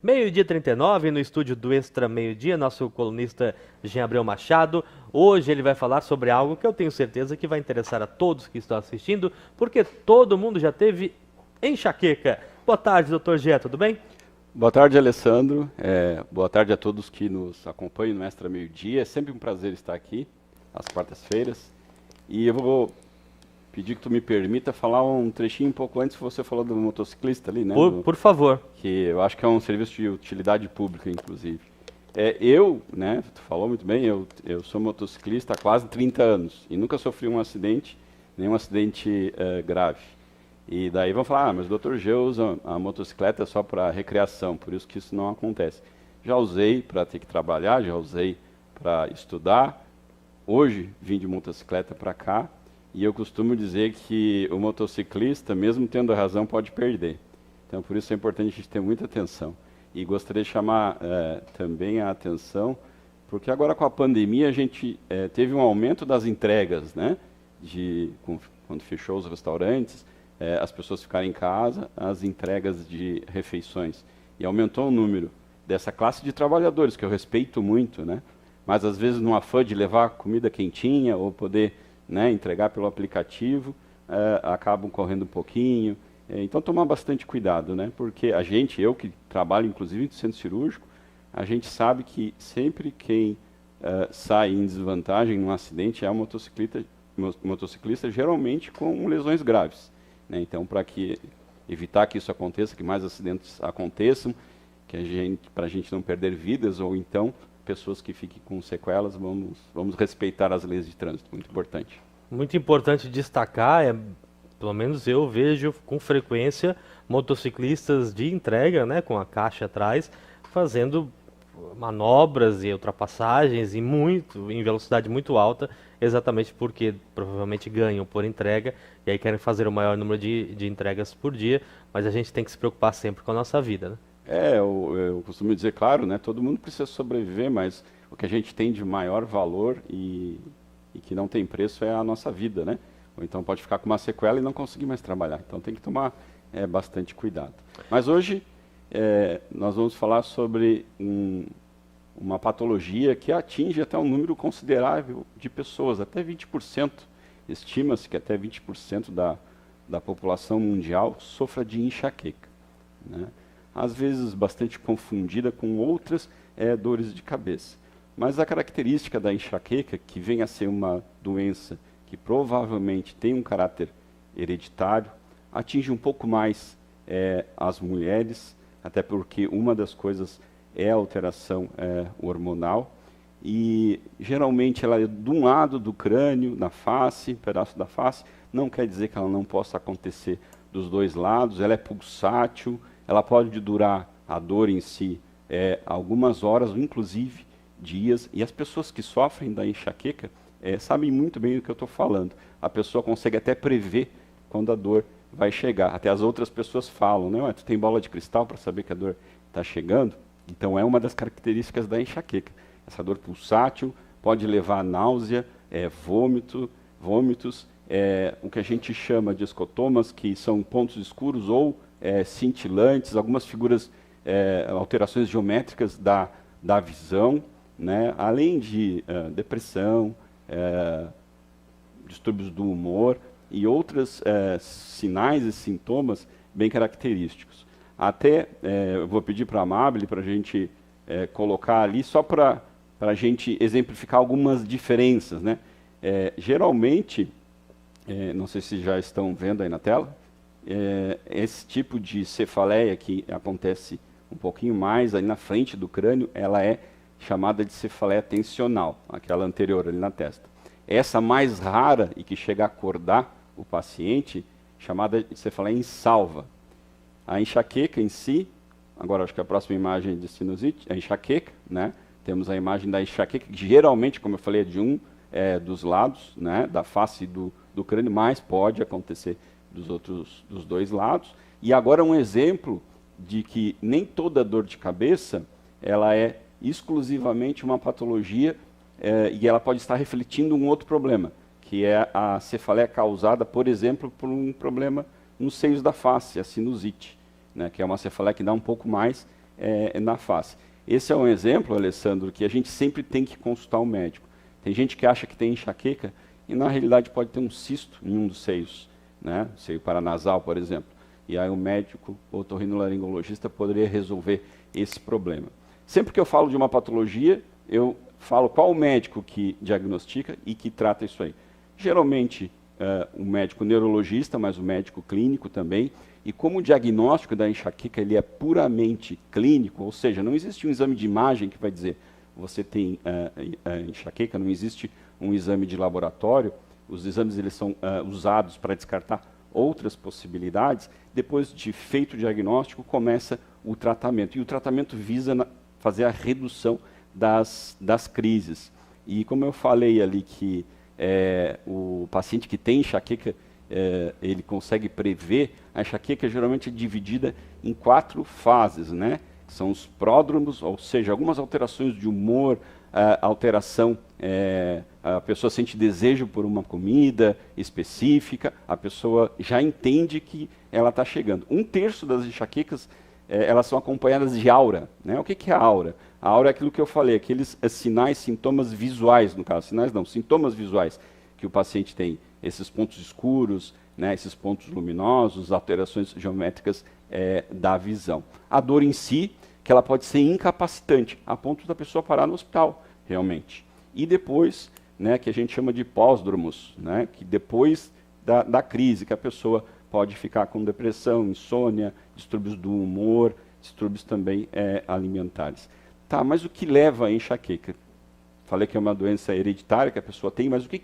Meio-dia 39 no estúdio do Extra Meio-Dia, nosso colunista Jean Abreu Machado. Hoje ele vai falar sobre algo que eu tenho certeza que vai interessar a todos que estão assistindo, porque todo mundo já teve enxaqueca. Boa tarde, doutor Jean, tudo bem? Boa tarde, Alessandro. Boa tarde a todos que nos acompanham no Extra Meio-Dia. É sempre um prazer estar aqui, às quartas-feiras. E eu vou pedir que tu me permita falar um trechinho um pouco antes que você falou do motociclista ali, né? Por favor. Que eu acho que é um serviço de utilidade pública, inclusive. Né, tu falou muito bem, eu sou motociclista há quase 30 anos e nunca sofri um acidente, nenhum acidente grave. E daí vão falar, mas o Dr. G usa a motocicleta só para recreação, por isso que isso não acontece. Já usei para ter que trabalhar, já usei para estudar. Hoje vim de motocicleta para cá e eu costumo dizer que o motociclista, mesmo tendo a razão, pode perder. Então, por isso é importante a gente ter muita atenção. E gostaria de chamar também a atenção, porque agora com a pandemia a gente teve um aumento das entregas, né? Quando fechou os restaurantes, as pessoas ficaram em casa, as entregas de refeições. E aumentou o número dessa classe de trabalhadores, que eu respeito muito, né? Mas às vezes no afã de levar comida quentinha ou poder, né, entregar pelo aplicativo, acabam correndo um pouquinho. Então tomar bastante cuidado, né? Porque eu que trabalho inclusive no centro cirúrgico, a gente sabe que sempre quem sai em desvantagem num acidente é o motociclista geralmente com lesões graves, né? Então evitar que isso aconteça, que mais acidentes aconteçam, para a gente não perder vidas ou então pessoas que fiquem com sequelas, vamos respeitar as leis de trânsito, muito importante. Muito importante destacar, pelo menos eu vejo com frequência motociclistas de entrega, né, com a caixa atrás, fazendo manobras e ultrapassagens em velocidade muito alta, exatamente porque provavelmente ganham por entrega e aí querem fazer o maior número de entregas por dia, mas a gente tem que se preocupar sempre com a nossa vida, né? Eu costumo dizer, claro, né, todo mundo precisa sobreviver, mas o que a gente tem de maior valor e que não tem preço é a nossa vida, né? Ou então pode ficar com uma sequela e não conseguir mais trabalhar. Então tem que tomar bastante cuidado. Mas hoje nós vamos falar sobre uma patologia que atinge até um número considerável de pessoas, até 20%. Estima-se que até 20% da população mundial sofra de enxaqueca, né? Às vezes bastante confundida com outras dores de cabeça. Mas a característica da enxaqueca, que vem a ser uma doença que provavelmente tem um caráter hereditário, atinge um pouco mais as mulheres, até porque uma das coisas é a alteração hormonal, e geralmente ela é de um lado do crânio, na face, pedaço da face, não quer dizer que ela não possa acontecer dos dois lados, ela é pulsátil, ela pode durar, a dor em si, algumas horas, ou inclusive dias, e as pessoas que sofrem da enxaqueca sabem muito bem do que eu estou falando. A pessoa consegue até prever quando a dor vai chegar. Até as outras pessoas falam, né? Tu tem bola de cristal para saber que a dor está chegando? Então é uma das características da enxaqueca. Essa dor pulsátil pode levar a náusea, vômitos, o que a gente chama de escotomas, que são pontos escuros ou cintilantes, algumas figuras, alterações geométricas da visão, né? Além de depressão, distúrbios do humor e outros sinais e sintomas bem característicos. Até eu vou pedir para a Amable para a gente colocar ali, só para a gente exemplificar algumas diferenças, né? Geralmente, não sei se já estão vendo aí na tela, esse tipo de cefaleia que acontece um pouquinho mais ali na frente do crânio, ela é chamada de cefaleia tensional, aquela anterior ali na testa. Essa mais rara e que chega a acordar o paciente, chamada de cefaleia insalva. A enxaqueca em si, agora acho que a próxima imagem é de sinusite, a enxaqueca, né? Temos a imagem da enxaqueca, que geralmente, como eu falei, é de dos lados, né, da face do crânio, mas pode acontecer dos dois lados. E agora um exemplo de que nem toda dor de cabeça ela é exclusivamente uma patologia e ela pode estar refletindo um outro problema, que é a cefaleia causada, por exemplo, por um problema nos seios da face, a sinusite, né, que é uma cefaleia que dá um pouco mais na face. Esse é um exemplo, Alessandro, que a gente sempre tem que consultar o médico. Tem gente que acha que tem enxaqueca e na realidade pode ter um cisto em um dos seios, né? Seio paranasal, por exemplo. E aí o médico otorrinolaringologista poderia resolver esse problema. Sempre que eu falo de uma patologia, eu falo qual o médico que diagnostica e que trata isso aí. Geralmente o médico neurologista, mas o médico clínico também. E como o diagnóstico da enxaqueca ele é puramente clínico, ou seja, não existe um exame de imagem que vai dizer você tem enxaqueca, não existe um exame de laboratório, os exames eles são usados para descartar outras possibilidades. Depois de feito o diagnóstico, começa o tratamento. E o tratamento visa fazer a redução das crises. E como eu falei ali que o paciente que tem enxaqueca, ele consegue prever, a enxaqueca geralmente é dividida em 4 fases, né? São os pródromos, ou seja, algumas alterações de humor, alteração, a pessoa sente desejo por uma comida específica, a pessoa já entende que ela está chegando. 1/3 das enxaquecas, elas são acompanhadas de aura, né? O que é a aura? A aura é aquilo que eu falei, aqueles sinais, sintomas visuais, no caso, sinais não, sintomas visuais que o paciente tem, esses pontos escuros, né, esses pontos luminosos, alterações geométricas da visão. A dor em si, que ela pode ser incapacitante, a ponto da pessoa parar no hospital, realmente. E depois, né, que a gente chama de pós-dromos, né, que depois da crise, que a pessoa pode ficar com depressão, insônia, distúrbios do humor, distúrbios também alimentares. Tá, mas o que leva a enxaqueca? Falei que é uma doença hereditária que a pessoa tem, mas o que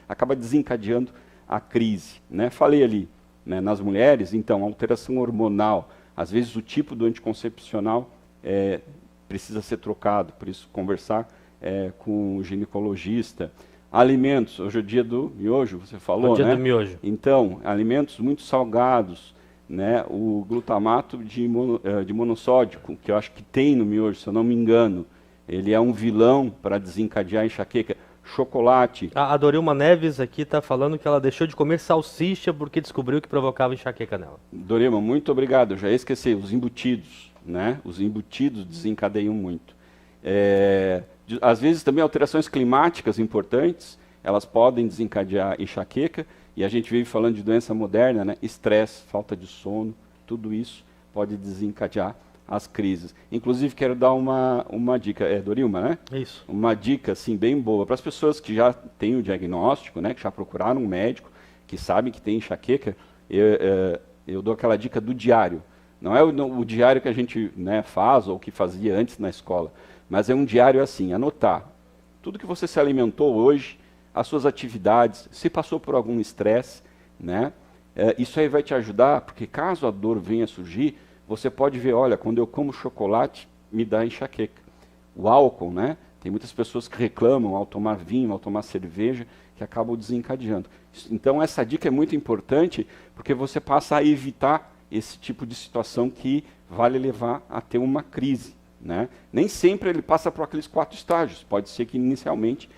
acaba desencadeando a crise? Né? Falei ali, né, nas mulheres, então, alteração hormonal. Às vezes o tipo do anticoncepcional precisa ser trocado, por isso conversar com o ginecologista. Alimentos, hoje é o dia do miojo, você falou, dia né? do miojo. Então, alimentos muito salgados, né? O glutamato de monossódico, que eu acho que tem no miojo, se eu não me engano, ele é um vilão para desencadear a enxaqueca. Chocolate. A Dorilma Neves aqui está falando que ela deixou de comer salsicha porque descobriu que provocava enxaqueca nela. Dorilma, muito obrigado. Eu já esqueci, os embutidos, né? Os embutidos desencadeiam muito. Às vezes também alterações climáticas importantes, elas podem desencadear enxaqueca, e a gente vive falando de doença moderna, né? Estresse, falta de sono, tudo isso pode desencadear as crises. Inclusive, quero dar uma dica, Dorilma, né? Isso. Uma dica, assim, bem boa, para as pessoas que já têm o diagnóstico, né? Que já procuraram um médico, que sabem que tem enxaqueca, eu dou aquela dica do diário. Não é o diário que a gente, né, faz, ou que fazia antes na escola, mas é um diário assim, anotar tudo que você se alimentou hoje, as suas atividades, se passou por algum estresse, né? Isso aí vai te ajudar, porque caso a dor venha a surgir, você pode ver, olha, quando eu como chocolate, me dá enxaqueca. O álcool, né? Tem muitas pessoas que reclamam ao tomar vinho, ao tomar cerveja, que acabam desencadeando. Então essa dica é muito importante, porque você passa a evitar esse tipo de situação que vale levar a ter uma crise, né? Nem sempre ele passa por aqueles 4 estágios, pode ser que inicialmente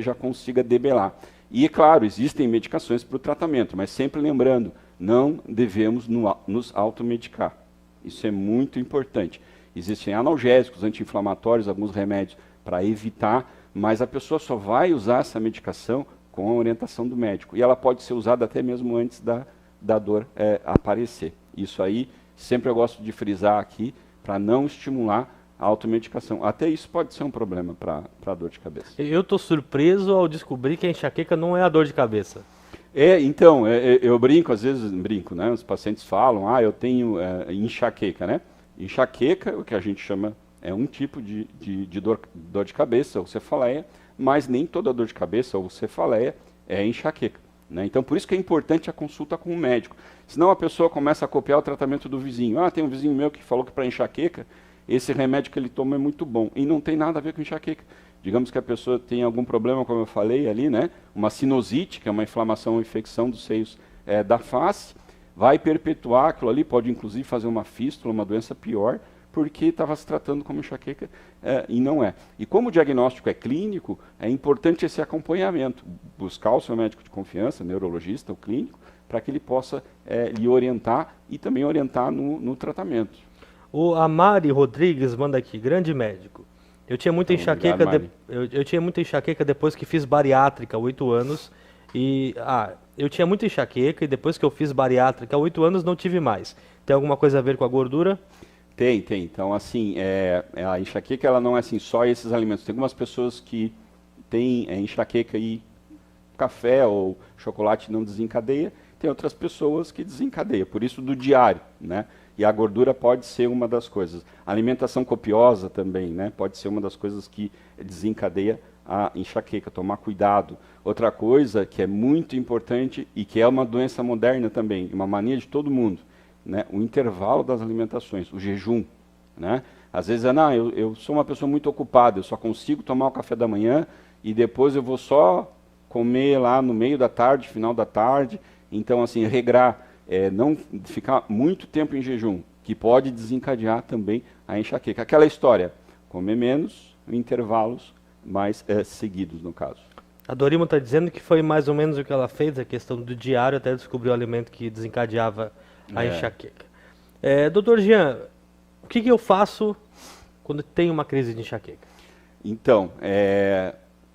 já consiga debelar. E, é claro, existem medicações para o tratamento, mas sempre lembrando, não devemos nos automedicar. Isso é muito importante. Existem analgésicos, anti-inflamatórios, alguns remédios para evitar, mas a pessoa só vai usar essa medicação com a orientação do médico. E ela pode ser usada até mesmo antes da dor aparecer. Isso aí, sempre eu gosto de frisar aqui, para não estimular a automedicação. Até isso pode ser um problema para a dor de cabeça. Eu estou surpreso ao descobrir que a enxaqueca não é a dor de cabeça. Então, eu brinco, às vezes brinco, né? Os pacientes falam, eu tenho enxaqueca, né? Enxaqueca, o que a gente chama, é um tipo de dor de cabeça, ou cefaleia, mas nem toda dor de cabeça ou cefaleia é enxaqueca, né? Então, por isso que é importante a consulta com o médico. Senão a pessoa começa a copiar o tratamento do vizinho. Tem um vizinho meu que falou que para enxaqueca, esse remédio que ele toma é muito bom. E não tem nada a ver com enxaqueca. Digamos que a pessoa tem algum problema, como eu falei ali, né? Uma sinusite, que é uma inflamação ou infecção dos seios da face, vai perpetuar aquilo ali, pode inclusive fazer uma fístula, uma doença pior, porque estava se tratando como enxaqueca e não é. E como o diagnóstico é clínico, é importante esse acompanhamento, buscar o seu médico de confiança, neurologista ou clínico, para que ele possa lhe orientar e também orientar no tratamento. O Amari Rodrigues manda aqui, grande médico. Eu tinha muita Então, enxaqueca, obrigado, eu tinha muita enxaqueca depois que fiz bariátrica, 8 anos. Eu tinha muita enxaqueca e depois que eu fiz bariátrica, 8 anos, não tive mais. Tem alguma coisa a ver com a gordura? Tem. Então, assim, a enxaqueca ela não é assim só esses alimentos. Tem algumas pessoas que têm enxaqueca e café ou chocolate não desencadeia. Tem outras pessoas que desencadeia. Por isso do diário, né? E a gordura pode ser uma das coisas. A alimentação copiosa também, né? Pode ser uma das coisas que desencadeia a enxaqueca. Tomar cuidado. Outra coisa que é muito importante e que é uma doença moderna também, uma mania de todo mundo, né? O intervalo das alimentações, o jejum, né? Às vezes eu sou uma pessoa muito ocupada, eu só consigo tomar o café da manhã e depois eu vou só comer lá no meio da tarde, final da tarde. Então, assim, regrar, não ficar muito tempo em jejum, que pode desencadear também a enxaqueca. Aquela história, comer menos, intervalos mais seguidos, no caso. A Dorima está dizendo que foi mais ou menos o que ela fez, a questão do diário, até descobrir o alimento que desencadeava a enxaqueca. Doutor Jean, o que eu faço quando tenho uma crise de enxaqueca? Então,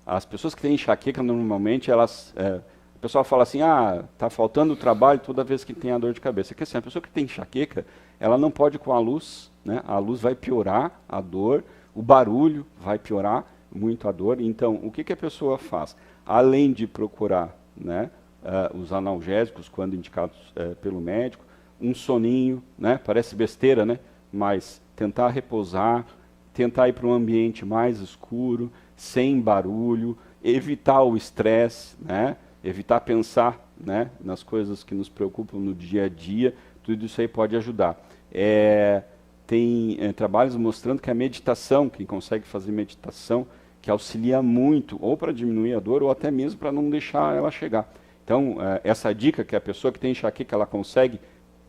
as pessoas que têm enxaqueca, normalmente, o pessoal fala assim, tá faltando trabalho toda vez que tem a dor de cabeça. Porque assim, a pessoa que tem enxaqueca, ela não pode ir com a luz, né? A luz vai piorar a dor, o barulho vai piorar muito a dor. Então, o que a pessoa faz? Além de procurar, né, os analgésicos, quando indicados pelo médico, um soninho, né? Parece besteira, né? Mas tentar repousar, tentar ir para um ambiente mais escuro, sem barulho, evitar o estresse, né? Evitar pensar, né, nas coisas que nos preocupam no dia a dia, tudo isso aí pode ajudar. Tem trabalhos mostrando que a meditação, quem consegue fazer meditação, que auxilia muito, ou para diminuir a dor, ou até mesmo para não deixar ela chegar. Então, essa dica que a pessoa que tem enxaqueca, ela consegue,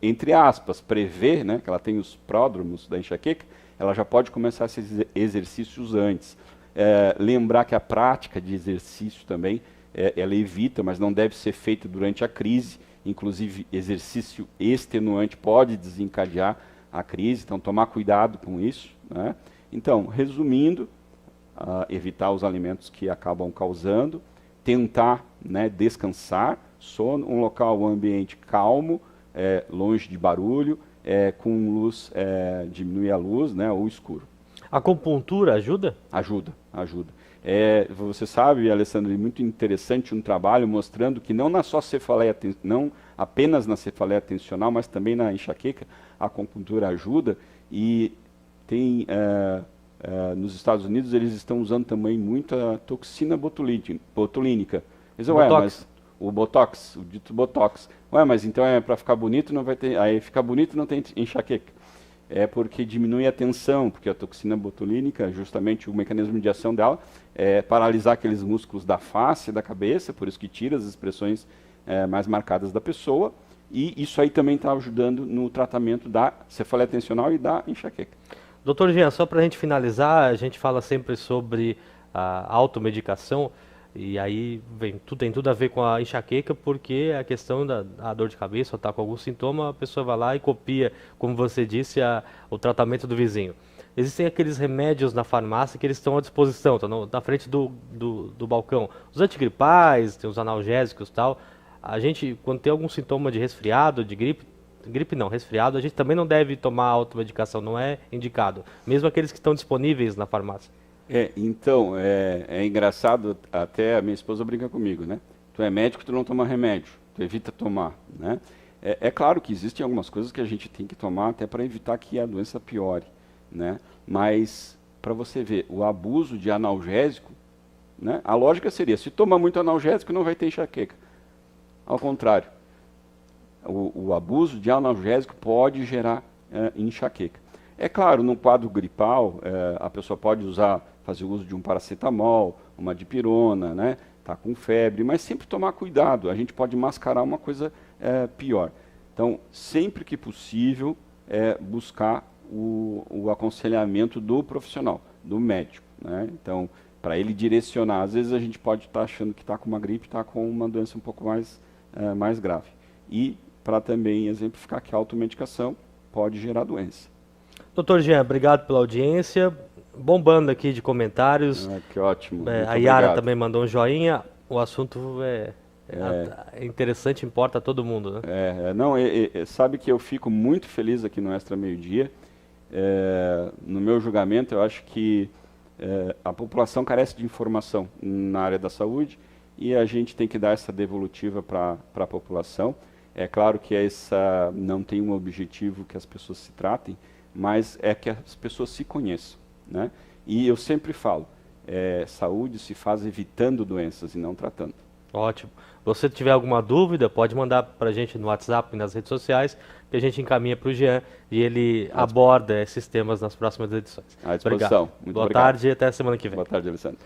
entre aspas, prever, né, que ela tem os pródromos da enxaqueca, ela já pode começar esses exercícios antes. Lembrar que a prática de exercício também, ela evita, mas não deve ser feita durante a crise. Inclusive, exercício extenuante pode desencadear a crise, então tomar cuidado com isso, né? Então, resumindo, evitar os alimentos que acabam causando, tentar, né, descansar, sono, um local, um ambiente calmo, longe de barulho, com luz, diminuir a luz, né, ou escuro. A acupuntura ajuda? Ajuda. Você sabe, Alessandro, é muito interessante um trabalho mostrando que não não apenas na cefaleia tensional, mas também na enxaqueca, a acupuntura ajuda. E tem nos Estados Unidos eles estão usando também muita toxina botulínica. Mas o Botox, o dito Botox. Mas então para ficar bonito não vai ter, aí ficar bonito não tem enxaqueca. Porque diminui a tensão, porque a toxina botulínica, justamente o mecanismo de ação dela, é paralisar aqueles músculos da face e da cabeça, por isso que tira as expressões mais marcadas da pessoa, e isso aí também está ajudando no tratamento da cefaleia tensional e da enxaqueca. Doutor Jean, só para a gente finalizar, a gente fala sempre sobre a automedicação, e aí tem tudo a ver com a enxaqueca, porque a questão da dor de cabeça, ou está com algum sintoma, a pessoa vai lá e copia, como você disse, o tratamento do vizinho. Existem aqueles remédios na farmácia que eles estão à disposição, estão na frente do balcão. Os antigripais, tem os analgésicos e tal. A gente, quando tem algum sintoma de resfriado, de gripe não, resfriado, a gente também não deve tomar automedicação, não é indicado. Mesmo aqueles que estão disponíveis na farmácia. Então, é engraçado, até a minha esposa brinca comigo, né? Tu é médico, tu não toma remédio, tu evita tomar, né? É claro que existem algumas coisas que a gente tem que tomar até para evitar que a doença piore, né? Mas, para você ver, o abuso de analgésico, né? A lógica seria, se toma muito analgésico, não vai ter enxaqueca. Ao contrário, o abuso de analgésico pode gerar enxaqueca. É claro, no quadro gripal, a pessoa pode fazer uso de um paracetamol, uma dipirona, né? Tá com febre, mas sempre tomar cuidado, a gente pode mascarar uma coisa pior. Então, sempre que possível, buscar o aconselhamento do profissional, do médico, né? Então, para ele direcionar, às vezes a gente pode estar achando que está com uma gripe, está com uma doença um pouco mais grave. E para também exemplificar que a automedicação pode gerar doença. Doutor Jean, obrigado pela audiência. Bombando aqui de comentários. Que ótimo. A Yara também mandou um joinha. O assunto é interessante, importa a todo mundo, né? Não, sabe que eu fico muito feliz aqui no Extra Meio-Dia. No meu julgamento, eu acho que a população carece de informação na área da saúde e a gente tem que dar essa devolutiva para a população. É claro que essa não tem um objetivo que as pessoas se tratem, mas é que as pessoas se conheçam, né? E eu sempre falo, saúde se faz evitando doenças e não tratando. Ótimo. Se você tiver alguma dúvida, pode mandar para a gente no WhatsApp e nas redes sociais, que a gente encaminha para o Jean e ele aborda esses temas nas próximas edições. À disposição. Obrigado. Boa tarde e até a semana que vem. Boa tarde, Alessandro.